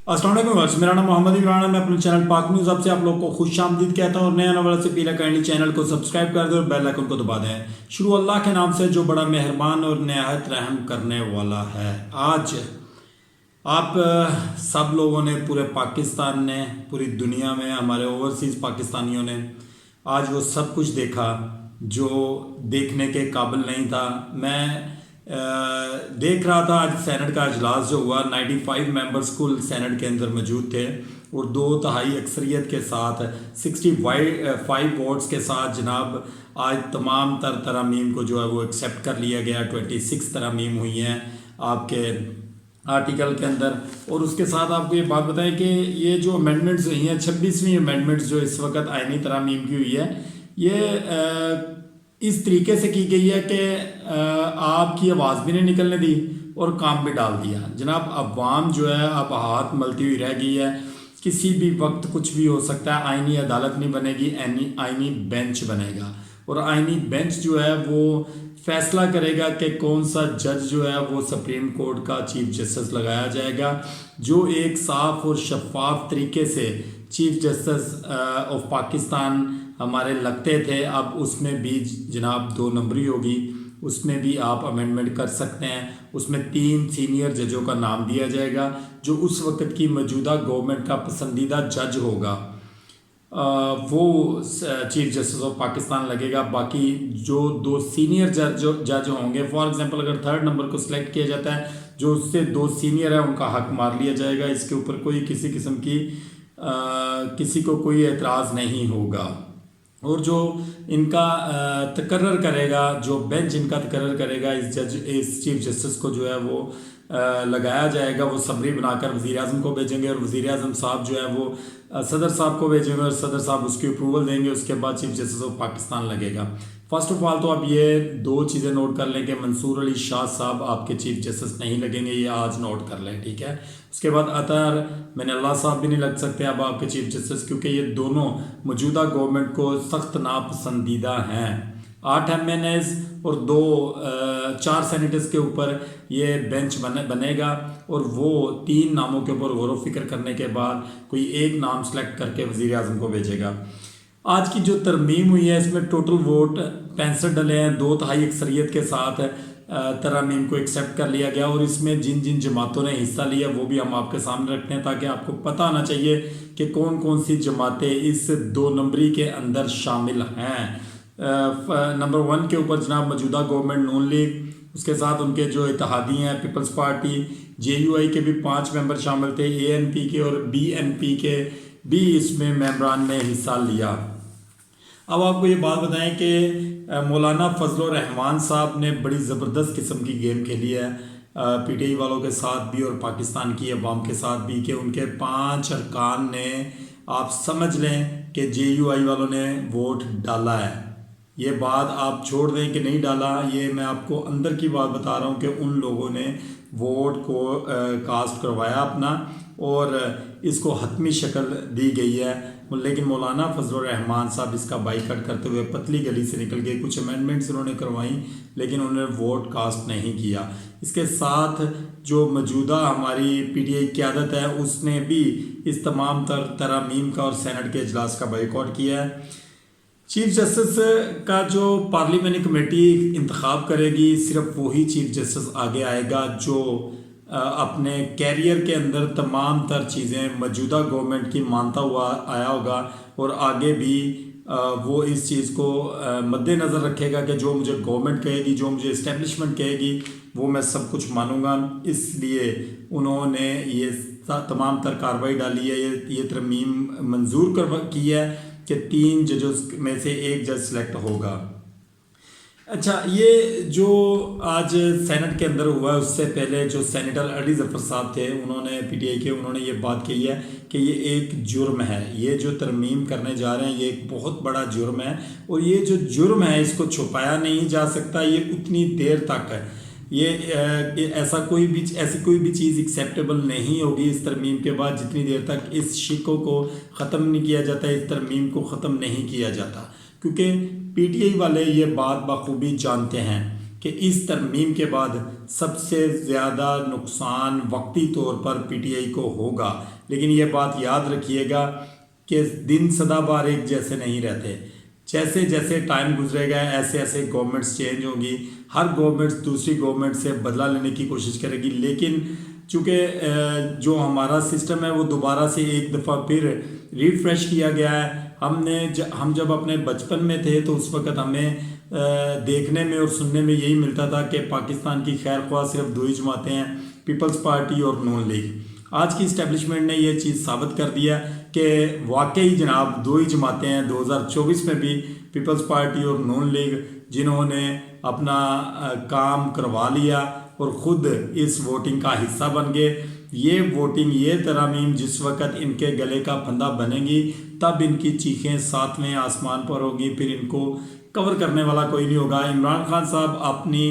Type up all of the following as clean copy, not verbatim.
अस्सलाम वालेकुम व्यूअर्स, मेरा नाम मोहम्मद इमरान है। मैं अपने चैनल पाक न्यूज़ अब से आप लोग को खुश आमदीद कहता हूँ और नया नंबर से पहले काइंडली चैनल को सब्सक्राइब कर दो और बेल आइकन को दबा दें। शुरू अल्लाह के नाम से जो बड़ा मेहरबान और नहायत रहम करने वाला है। आज आप सब लोगों ने, पूरे पाकिस्तान ने, पूरी दुनिया में हमारे ओवरसीज़ पाकिस्तानियों ने आज वो सब कुछ देखा जो देखने के काबिल नहीं था। मैं देख रहा था आज सेनेट का इजलास जो हुआ, 95 मेंबर्स कुल सेनेट के अंदर मौजूद थे और 2/3 अक्सरियत के साथ 65 वोट्स के साथ जनाब आज तमाम तरमीम को जो है वो एक्सेप्ट कर लिया गया। 26 तरमीम हुई हैं आपके आर्टिकल के अंदर। और उसके साथ आपको ये बात बताएं कि ये जो अमेंडमेंट्स हुई हैं, 26वीं अमेंडमेंट्स जो इस वक्त आईनी तरमीम की हुई है, ये इस तरीके से की गई है कि आपकी आवाज़ भी नहीं निकलने दी और काम भी डाल दिया। जनाब अवाम जो है अब हाथ मलती हुई रह गई है, किसी भी वक्त कुछ भी हो सकता है। आईनी अदालत नहीं बनेगी, आईनी बेंच बनेगा और आईनी बेंच जो है वो फैसला करेगा कि कौन सा जज जो है वो सुप्रीम कोर्ट का चीफ जस्टिस लगाया जाएगा, जो एक साफ और शफाफ तरीके से चीफ जस्टिस ऑफ पाकिस्तान हमारे लगते थे। अब उसमें भी जनाब 2 नंबरी होगी, उसमें भी आप अमेंडमेंट कर सकते हैं। उसमें 3 सीनियर जजों का नाम दिया जाएगा जो उस वक्त की मौजूदा गवर्नमेंट का पसंदीदा जज होगा, वो चीफ जस्टिस ऑफ पाकिस्तान लगेगा। बाकी जो 2 सीनियर जज होंगे, फॉर एग्जांपल अगर 3rd नंबर को सिलेक्ट किया जाता है, जो उससे 2 सीनियर है उनका हक मार लिया जाएगा। इसके ऊपर कोई किसी किस्म की किसी को कोई एतराज़ नहीं होगा। और जो इनका तकर्रर करेगा, जो बेंच इनका तकर्रर करेगा, इस चीफ जस्टिस को जो है वो लगाया जाएगा, वो समरी बनाकर वज़ीर आज़म को भेजेंगे और वज़ीर आज़म साहब जो है वो सदर साहब को भेजेंगे और सदर साहब उसकी अप्रूवल देंगे। उसके बाद चीफ जस्टिस ऑफ पाकिस्तान लगेगा। फर्स्ट ऑफ ऑल तो आप ये 2 चीज़ें नोट कर लें कि मंसूर अली शाह साहब आपके चीफ जस्टिस नहीं लगेंगे, ये आज नोट कर लें, ठीक है। उसके बाद अतर मिनल्ला साहब भी नहीं लग सकते अब आपके चीफ जस्टिस, क्योंकि ये दोनों मौजूदा गवर्नमेंट को सख्त नापसंदीदा हैं। 8 MNAs और 4 सेनेटर्स के ऊपर ये बेंच बनेगा और वो 3 नामों के ऊपर गौर व फिक्र करने के बाद कोई एक नाम सेलेक्ट करके वज़ीर आज़म को भेजेगा। आज की जो तरमीम हुई है इसमें टोटल वोट 65 डले हैं, 2/3 अक्सरियत के साथ तरमीम को एक्सेप्ट कर लिया गया। और इसमें जिन जिन जमातों ने हिस्सा लिया वो भी हम आपके सामने रखते हैं ताकि आपको पता आना चाहिए कि कौन कौन सी जमातें इस 2 नंबरी के अंदर शामिल हैं। नंबर 1 के ऊपर जनाब मौजूदा गवर्नमेंट नून लीग, उसके साथ उनके जो इत्तेहादी हैं पीपल्स पार्टी, JUI के भी 5 मेंबर शामिल थे, ANP के और BNP के भी इसमें मेंबरान ने हिस्सा लिया। अब आपको ये बात बताएं कि मौलाना फजल रहमान साहब ने बड़ी ज़बरदस्त किस्म की गेम खेली है PTI वालों के साथ भी और पाकिस्तान की अवाम के साथ भी, कि उनके 5 अरकान ने, आप समझ लें कि JUI वालों ने वोट डाला है। ये बात आप छोड़ दें कि नहीं डाला, ये मैं आपको अंदर की बात बता रहा हूँ कि उन लोगों ने वोट को कास्ट करवाया अपना और इसको हतमी शक्ल दी गई है। लेकिन मौलाना फजल रहमान साहब इसका बाइकआउट करते हुए पतली गली से निकल गए। कुछ अमेंडमेंट्स उन्होंने करवाई लेकिन उन्होंने वोट कास्ट नहीं किया। इसके साथ जो मौजूदा हमारी PTI क़यादत है उसने भी इस तमाम तरमीम का और सेनेट के इजलास का बाइकआउट किया है। चीफ जस्टिस का जो पार्लियामेंट्री कमेटी इंतखाब करेगी, सिर्फ वही चीफ जस्टिस आगे आएगा जो अपने कैरियर के अंदर तमाम तर चीज़ें मौजूदा गवर्नमेंट की मानता हुआ आया होगा और आगे भी वो इस चीज़ को मद्देनज़र रखेगा कि जो मुझे गवर्नमेंट कहेगी, जो मुझे इस्टेब्लिशमेंट कहेगी, वो मैं सब कुछ मानूंगा। इसलिए उन्होंने ये तमाम तर कार्रवाई डाली है, ये तरमीम मंजूर की है कि 3 जजों में से 1 जज सेलेक्ट होगा। अच्छा, ये जो आज सेनेट के अंदर हुआ है उससे पहले जो सेनेटर अली ज़फ़र साहब थे उन्होंने PTI के उन्होंने ये बात कही है कि ये एक जुर्म है, ये जो तरमीम करने जा रहे हैं ये एक बहुत बड़ा जुर्म है और ये जो जुर्म है इसको छुपाया नहीं जा सकता। ये उतनी देर तक है, ये ऐसी कोई भी चीज़ एक्सेप्टेबल नहीं होगी इस तरमीम के बाद जितनी देर तक इस शिको को ख़त्म नहीं किया जाता, इस तरमीम को ख़त्म नहीं किया जाता। क्योंकि PTI वाले ये बात बखूबी जानते हैं कि इस तरमीम के बाद सबसे ज़्यादा नुकसान वक्ती तौर पर पीटीआई को होगा, लेकिन ये बात याद रखिएगा कि दिन सदाबहार एक जैसे नहीं रहते। जैसे जैसे टाइम गुजरेगा ऐसे ऐसे गवर्नमेंट्स चेंज होंगी, हर गवर्नमेंट्स दूसरी गवर्नमेंट से बदला लेने की कोशिश करेगी, लेकिन चूँकि जो हमारा सिस्टम है वो दोबारा से एक दफ़ा फिर रिफ़्रेश किया गया है। हम जब अपने बचपन में थे तो उस वक़्त हमें देखने में और सुनने में यही मिलता था कि पाकिस्तान की खैर ख्वाह सिर्फ दो ही जमातें हैं, पीपल्स पार्टी और नून लीग। आज की इस्टेब्लिशमेंट ने ये चीज़ साबित कर दिया कि वाकई जनाब दो ही जमातें हैं। 2024 में भी पीपल्स पार्टी और नून लीग जिन्होंने अपना काम करवा लिया और ख़ुद इस वोटिंग का हिस्सा बन गए। ये वोटिंग, ये तरमीम जिस वक़्त इनके गले का फंदा बनेगी तब इनकी चीखें सातवें आसमान पर होगी, फिर इनको कवर करने वाला कोई नहीं होगा। इमरान खान साहब अपनी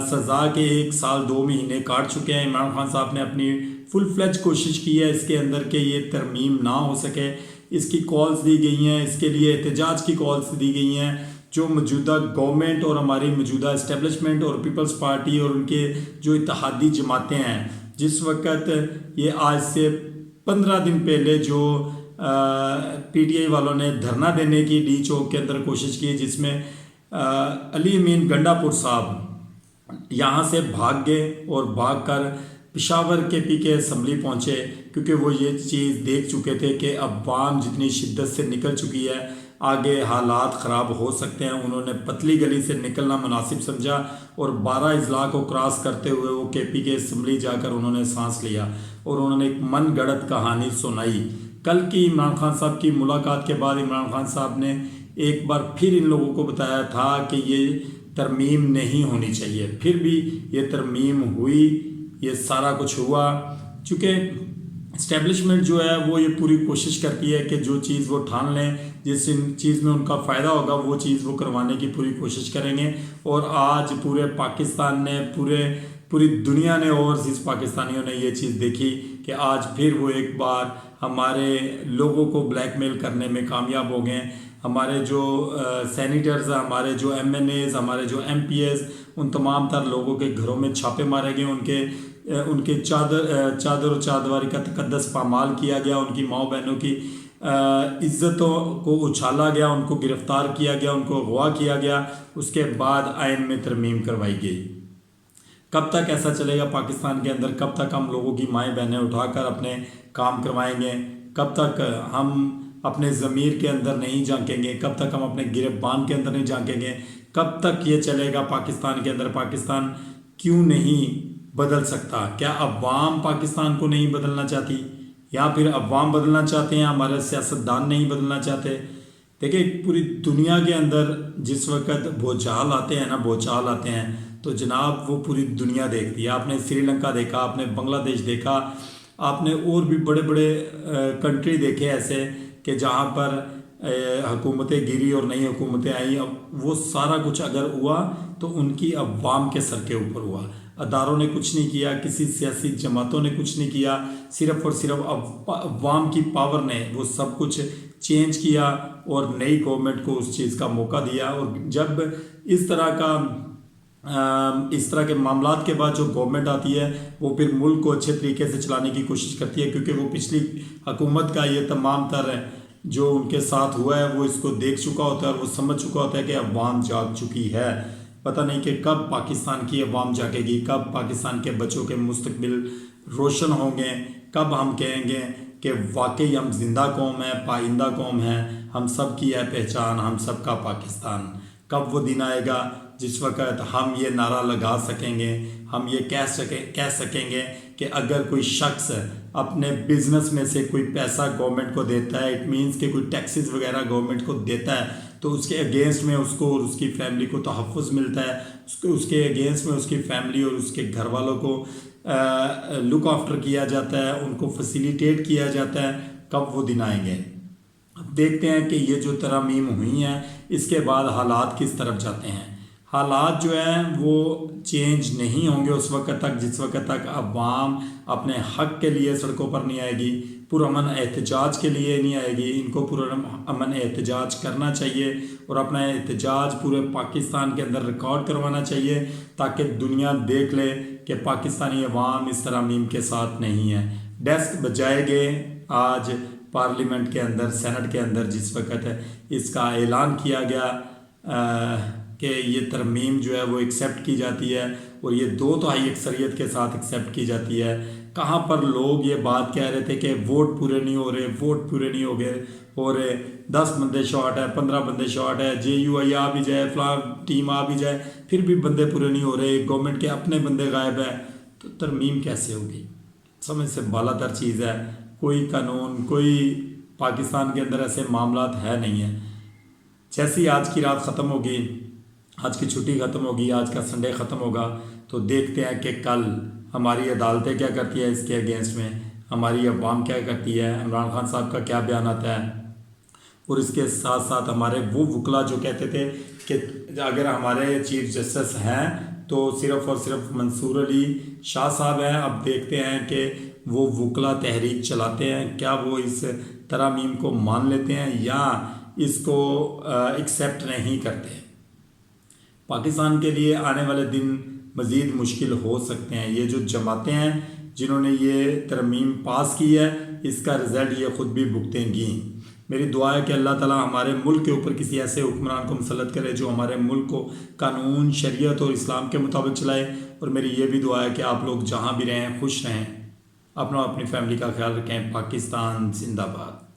सज़ा के 1 साल 2 महीने काट चुके हैं। इमरान खान साहब ने अपनी फुल फ्लेज कोशिश की है इसके अंदर के ये तरमीम ना हो सके। इसकी कॉल्स दी गई हैं, इसके लिए एहतजाज की कॉल्स दी गई हैं। जो मौजूदा गवर्नमेंट और हमारी मौजूदा इस्टेब्लिशमेंट और पीपल्स पार्टी और उनके जो इत्तेहादी जमातें हैं, जिस वक़्त ये आज से 15 दिन पहले जो पीटीआई वालों ने धरना देने की डी चौक के अंदर कोशिश की, जिसमें अली अमीन गंडापुर साहब यहाँ से भाग गए और भागकर पेशावर के पीके असम्बली पहुँचे, क्योंकि वो ये चीज़ देख चुके थे कि अवाम जितनी शिद्दत से निकल चुकी है आगे हालात ख़राब हो सकते हैं। उन्होंने पतली गली से निकलना मुनासिब समझा और 12 अजला को क्रॉस करते हुए वो केपी के असम्बली जाकर उन्होंने सांस लिया और उन्होंने एक मन गढ़ंत कहानी सुनाई। कल की इमरान खान साहब की मुलाकात के बाद इमरान खान साहब ने एक बार फिर इन लोगों को बताया था कि ये तरमीम नहीं होनी चाहिए, फिर भी ये तरमीम हुई, ये सारा कुछ हुआ। चूँकि इस्टेब्लिशमेंट जो है वो ये पूरी कोशिश करती है कि जो चीज़ वो ठान लें, जिस चीज़ में उनका फ़ायदा होगा वो चीज़ वो करवाने की पूरी कोशिश करेंगे। और आज पूरे पाकिस्तान ने, पूरी दुनिया ने, ओवरसीज़ पाकिस्तानियों ने ये चीज़ देखी कि आज फिर वो एक बार हमारे लोगों को ब्लैकमेल करने में कामयाब हो गए। हमारे जो सैनिटर्स हैं, हमारे जो MNAs, हमारे जो MPs, उन तमाम तर लोगों के घरों में छापे मारे गए, उनके चादर और चारदीवारी का तकद्दस पामाल किया गया, उनकी माँ बहनों की इज़्ज़तों को उछाला गया, उनको गिरफ़्तार किया गया, उनको अगवा किया गया। उसके बाद आइन में तरमीम करवाई गई। कब तक ऐसा चलेगा पाकिस्तान के अंदर? कब तक हम लोगों की माएँ बहनें उठाकर अपने काम करवाएंगे? कब तक हम अपने ज़मीर के अंदर नहीं झांकेंगे? कब तक हम अपने गिरबान के अंदर नहीं झांकेंगे? कब तक ये चलेगा पाकिस्तान के अंदर? पाकिस्तान क्यों नहीं बदल सकता? क्या अवाम पाकिस्तान को नहीं बदलना चाहती, या फिर अवाम बदलना चाहते हैं, हमारे सियासतदान नहीं बदलना चाहते? देखिए, पूरी दुनिया के अंदर जिस वक्त भूचाल आते हैं ना, भूचाल आते हैं तो जनाब वो पूरी दुनिया देखती है। आपने श्रीलंका देखा, आपने बांग्लादेश देखा, आपने और भी बड़े बड़े कंट्री देखे ऐसे कि जहाँ पर हुकूमतें गिरी और नई हुकूमतें आई। अब वो सारा कुछ अगर हुआ तो उनकी अवाम के सर के ऊपर हुआ। अदारों ने कुछ नहीं किया, किसी सियासी जमातों ने कुछ नहीं किया, सिर्फ़ और सिर्फ अवाम की पावर ने वो सब कुछ चेंज किया और नई गवर्नमेंट को उस चीज़ का मौका दिया। और जब इस तरह के मामलात के बाद जो गवर्नमेंट आती है वो फिर मुल्क को अच्छे तरीके से चलाने की कोशिश करती है, क्योंकि वो पिछली हुकूमत का ये तमाम तर जो उनके साथ हुआ है वो इसको देख चुका होता है और वो समझ चुका होता है कि अवाम जाग चुकी है। पता नहीं कि कब पाकिस्तान की अवाम जागेगी, कब पाकिस्तान के बच्चों के मुस्तकबिल रोशन होंगे, कब हम कहेंगे कि वाकई हम जिंदा कौम है, पाइंदा कौम है, हम सब की है पहचान, हम सब का पाकिस्तान। कब वो दिन आएगा जिस वक़्त हम ये नारा लगा सकेंगे, हम ये कह सकेंगे कि अगर कोई शख्स अपने बिज़नेस में से कोई पैसा गवर्नमेंट को देता है, इट मीन्स कि कोई टैक्सेस वगैरह गवर्नमेंट को देता है, तो उसके अगेंस्ट में उसको और उसकी फैमिली को तहफ़्फ़ुज़ मिलता है, उसके अगेंस्ट में उसकी फैमिली और उसके घर वालों को लुक आफ्टर किया जाता है, उनको फैसिलिटेट किया जाता है। कब वो दिन आएंगे? अब देखते हैं कि ये जो तरमीम हुई हैं इसके बाद हालात किस तरफ जाते हैं। हालात जो हैं वो चेंज नहीं होंगे उस वक्त तक जिस वक्त तक अवाम अपने हक़ के लिए सड़कों पर नहीं आएगी, पुरअमन एहतजाज के लिए नहीं आएगी। इनको पुरअमन एहतजाज करना चाहिए और अपना एहतजाज पूरे पाकिस्तान के अंदर रिकॉर्ड करवाना चाहिए ताकि दुनिया देख ले कि पाकिस्तानी अवाम इस तरमीम के साथ नहीं है। डेस्क बजाए गए आज पार्लियामेंट के अंदर, सेनेट के अंदर जिस वक्त इसका ऐलान किया गया कि ये तरमीम जो है वो एक्सेप्ट की जाती है और ये 2/3 अक्सरियत के साथ एक्सेप्ट की जाती है। कहाँ पर लोग ये बात कह रहे थे कि वोट पूरे नहीं हो रहे, वोट पूरे नहीं हो रहे, 10 बंदे शॉर्ट है, 15 बंदे शॉर्ट है, JUI आ भी जाए, फलां टीम आ भी जाए, फिर भी बंदे पूरे नहीं हो रहे, गवर्नमेंट के अपने बंदे गायब है, तो तरमीम कैसे होगी? समझ से बालातर चीज़ है। कोई कानून, कोई पाकिस्तान के अंदर ऐसे मामलात है नहीं है। जैसी आज की रात ख़त्म होगी, आज की छुट्टी ख़त्म होगी, आज का संडे ख़त्म होगा, तो देखते हैं कि कल हमारी अदालतें क्या करती है इसके अगेंस्ट में, हमारी अवाम क्या करती है, इमरान खान साहब का क्या बयान आता है। और इसके साथ साथ हमारे वो वकला जो कहते थे कि अगर हमारे चीफ जस्टिस हैं तो सिर्फ़ और सिर्फ मंसूर अली शाह साहब हैं। अब देखते हैं कि वो वकला तहरीक चलाते हैं, क्या वो इस तरमीम को मान लेते हैं या इसको एक्सेप्ट नहीं करते। पाकिस्तान के लिए आने वाले दिन मज़ीद मुश्किल हो सकते हैं। ये जो जमातें हैं जिन्होंने ये तरमीम पास की है, इसका रिज़ल्ट ये ख़ुद भी भुगतेंगी। मेरी दुआ है कि अल्लाह ताला हमारे मुल्क के ऊपर किसी ऐसे हुक्मरान को मुसल्लत करे जो हमारे मुल्क को कानून, शरीयत और इस्लाम के मुताबिक चलाए। और मेरी ये भी दुआ है कि आप लोग जहाँ भी रहें खुश रहें, अपनी फैमिली का ख्याल रखें। पाकिस्तान जिंदाबाद।